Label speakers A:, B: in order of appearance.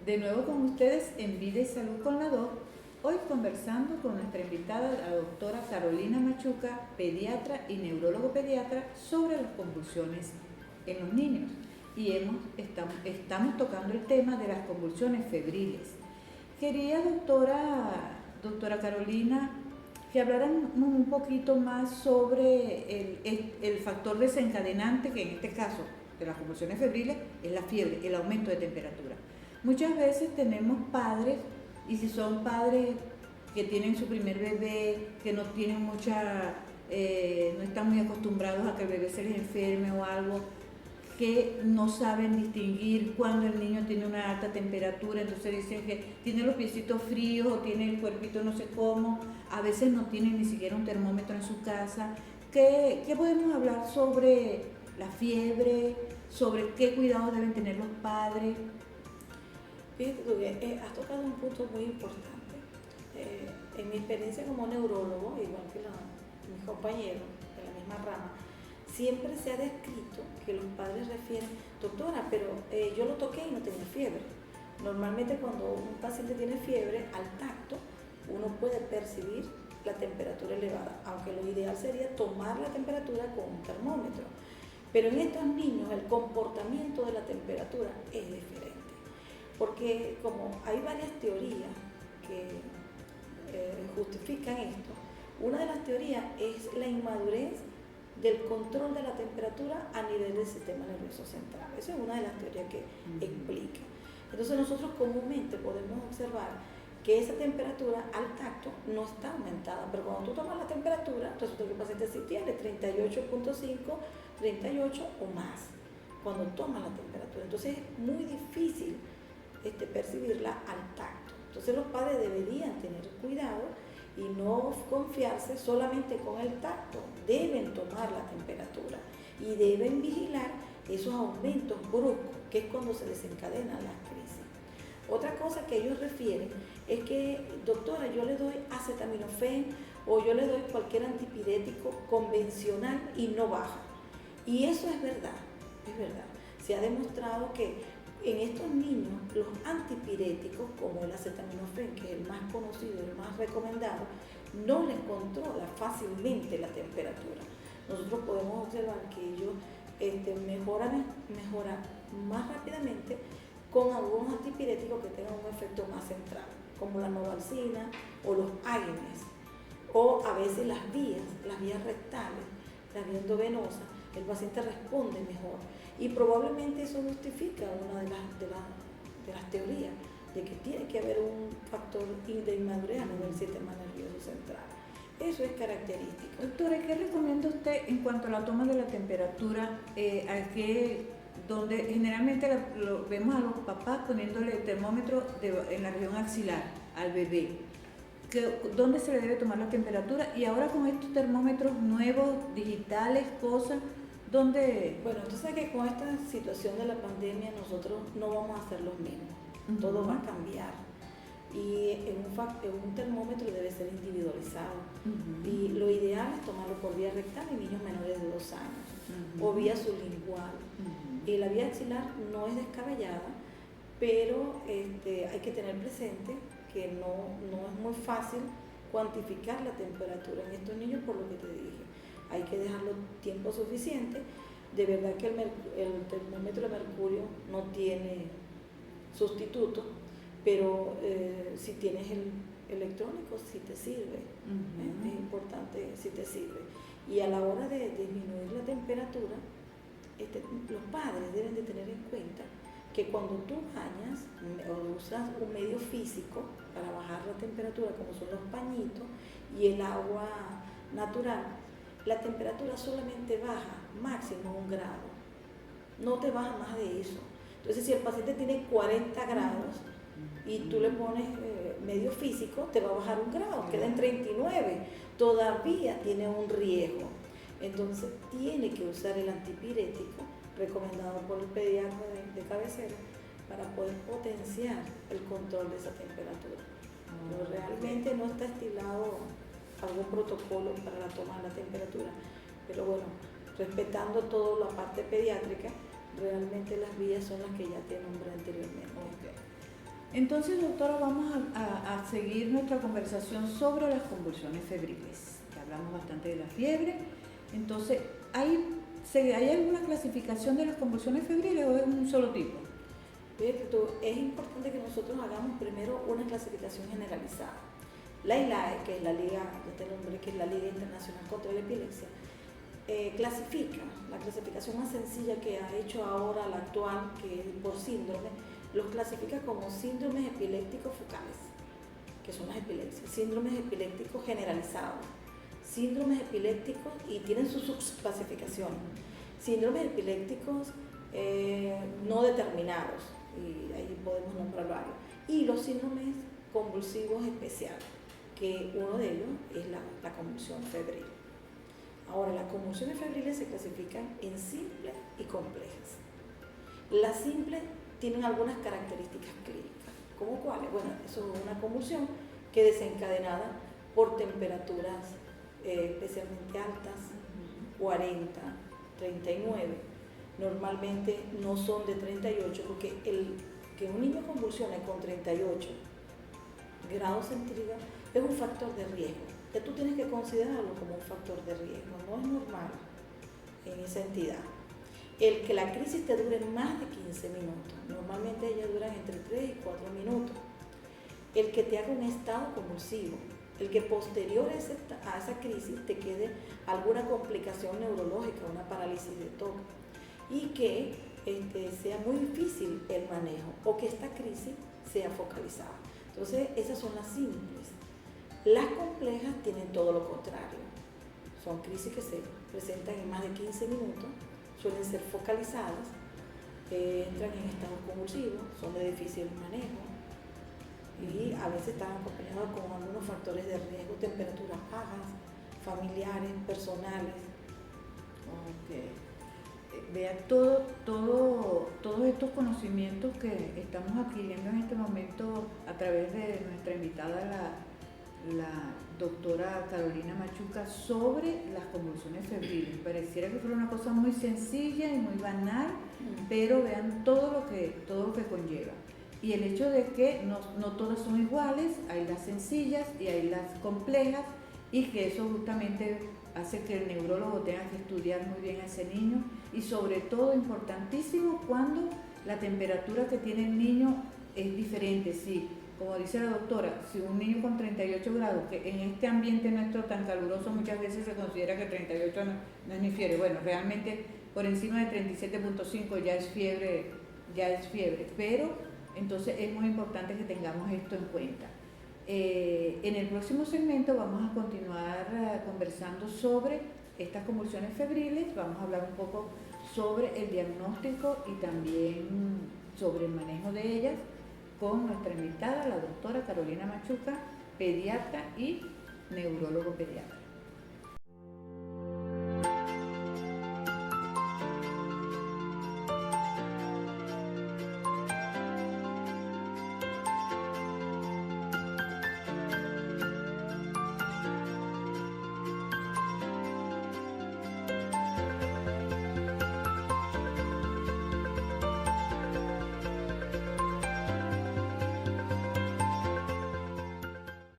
A: De nuevo con ustedes en Vida y Salud con la Doc, hoy conversando con nuestra invitada, la doctora Carolina Machuca, pediatra y neurólogo pediatra, sobre las convulsiones en los niños. Y estamos tocando el tema de las convulsiones febriles. Quería, doctora Carolina, que hablaran un poquito más sobre el factor desencadenante, que en este caso de las convulsiones febriles es la fiebre, el aumento de temperatura. Muchas veces tenemos padres, y si son padres que tienen su primer bebé, que no tienen no están muy acostumbrados a que el bebé se les enferme o algo, que no saben distinguir cuando el niño tiene una alta temperatura, entonces dicen que tiene los piecitos fríos o tiene el cuerpito no sé cómo, a veces no tienen ni siquiera un termómetro en su casa. ¿Qué podemos hablar sobre la fiebre, sobre qué cuidados deben tener los padres?
B: Fíjate, has tocado un punto muy importante. En mi experiencia como neurólogo, igual que mis compañeros de la misma rama, siempre se ha descrito que los padres refieren, doctora, pero yo lo toqué y no tenía fiebre. Normalmente cuando un paciente tiene fiebre, al tacto uno puede percibir la temperatura elevada, aunque lo ideal sería tomar la temperatura con un termómetro. Pero en estos niños el comportamiento de la temperatura es diferente, porque como hay varias teorías que justifican esto, una de las teorías es la inmadurez del control de la temperatura a nivel del sistema nervioso central. Esa es una de las teorías que explica. Entonces nosotros comúnmente podemos observar que esa temperatura al tacto no está aumentada, pero cuando tú tomas la temperatura, resulta que el paciente sí tiene 38.5, 38 o más, cuando toma la temperatura. Entonces es muy difícil percibirla al tacto. Entonces los padres deberían tener cuidado y no confiarse solamente con el tacto, deben tomar la temperatura y deben vigilar esos aumentos bruscos, que es cuando se desencadenan las crisis. Otra cosa que ellos refieren es que, doctora, yo le doy acetaminofén o yo le doy cualquier antipirético convencional y no baja. Y eso es verdad, es verdad. Se ha demostrado que en estos niños los antipiréticos, como el acetaminofén, que es el más conocido, el más recomendado, no les controla fácilmente la temperatura. Nosotros podemos observar que ellos mejoran más rápidamente con algunos antipiréticos que tengan un efecto más central, como la novalcina o los AINES, o a veces las vías rectales, las vías endovenosas, el paciente responde mejor. Y probablemente eso justifica una de las teorías de que tiene que haber un factor de inmadurez a nivel del sistema nervioso central. Eso es característico.
A: Doctora, ¿qué recomienda usted en cuanto a la toma de la temperatura? Donde generalmente lo vemos a los papás poniéndole el termómetro en la región axilar al bebé. ¿Dónde se le debe tomar la temperatura? Y ahora con estos termómetros nuevos, digitales, cosas, ¿dónde?
B: Bueno, tú sabes que con esta situación de la pandemia nosotros no vamos a hacer los mismos, todo va a cambiar. Y un termómetro debe ser individualizado. Y lo ideal es tomarlo por vía rectal en niños menores de 2 años o vía sublingual. Y la vía axilar no es descabellada, pero hay que tener presente que no es muy fácil cuantificar la temperatura en estos niños, por lo que te dije. Hay que dejarlo tiempo suficiente. De verdad que el termómetro de mercurio no tiene sustituto, pero si tienes el electrónico sí te sirve. Es importante si te sirve. Y a la hora de disminuir la temperatura, los padres deben de tener en cuenta que cuando tú bañas o usas un medio físico para bajar la temperatura, como son los pañitos y el agua natural, la temperatura solamente baja máximo 1 grado, no te baja más de eso. Entonces, si el paciente tiene 40 grados y tú le pones medio físico, te va a bajar 1 grado, queda en 39, todavía tiene un riesgo. Entonces, tiene que usar el antipirético recomendado por el pediatra de cabecera para poder potenciar el control de esa temperatura. Pero realmente no está estilado algún protocolo para la toma de la temperatura, pero bueno, respetando toda la parte pediátrica, realmente las vías son las que ya te nombré anteriormente.
A: Entonces, doctora, vamos a seguir nuestra conversación sobre las convulsiones febriles. Ya hablamos bastante de la fiebre. Entonces, ¿hay alguna clasificación de las convulsiones febriles o es un solo tipo?
B: Fíjate tú, es importante que nosotros hagamos primero una clasificación generalizada. La ILAE, que es la Liga, que es la Liga Internacional contra la Epilepsia, clasifica, la clasificación más sencilla que ha hecho ahora la actual, que es por síndrome, los clasifica como síndromes epilépticos focales, que son las epilepsias, síndromes epilépticos generalizados, síndromes epilépticos, y tienen sus subclasificaciones, síndromes epilépticos no determinados, y ahí podemos nombrar varios, y los síndromes convulsivos especiales, que uno de ellos es la convulsión febril. Ahora, las convulsiones febriles se clasifican en simples y complejas. Las simples tienen algunas características clínicas, ¿como cuáles? Bueno, eso es una convulsión que es desencadenada por temperaturas especialmente altas, 40, 39, normalmente no son de 38, porque que un niño convulsione con 38 grados centígrados es un factor de riesgo, que tú tienes que considerarlo como un factor de riesgo, no es normal en esa entidad. El que la crisis te dure más de 15 minutos, normalmente ellas duran entre 3 y 4 minutos. El que te haga un estado convulsivo, el que posterior a esa crisis te quede alguna complicación neurológica, una parálisis de toque, y que sea muy difícil el manejo o que esta crisis sea focalizada. Entonces, esas son las simples. Las complejas tienen todo lo contrario. Son crisis que se presentan en más de 15 minutos, suelen ser focalizadas, entran en estados convulsivos, son de difícil manejo y a veces están acompañados con algunos factores de riesgo, temperaturas bajas, familiares, personales.
A: Okay. Vea todos estos conocimientos que estamos adquiriendo en este momento a través de nuestra invitada, la doctora Carolina Machuca, sobre las convulsiones febriles. Pareciera que fuera una cosa muy sencilla y muy banal, pero vean todo lo que conlleva. Y el hecho de que no todas son iguales, hay las sencillas y hay las complejas, y que eso justamente hace que el neurólogo tenga que estudiar muy bien a ese niño, y sobre todo importantísimo cuando la temperatura que tiene el niño es diferente. Sí, como dice la doctora, si un niño con 38 grados, que en este ambiente nuestro tan caluroso muchas veces se considera que 38 no es ni fiebre, bueno, realmente por encima de 37.5 ya es fiebre, pero entonces es muy importante que tengamos esto en cuenta. En el próximo segmento vamos a continuar conversando sobre estas convulsiones febriles, vamos a hablar un poco sobre el diagnóstico y también sobre el manejo de ellas con nuestra invitada, la doctora Carolina Machuca, pediatra y neurólogo pediatra.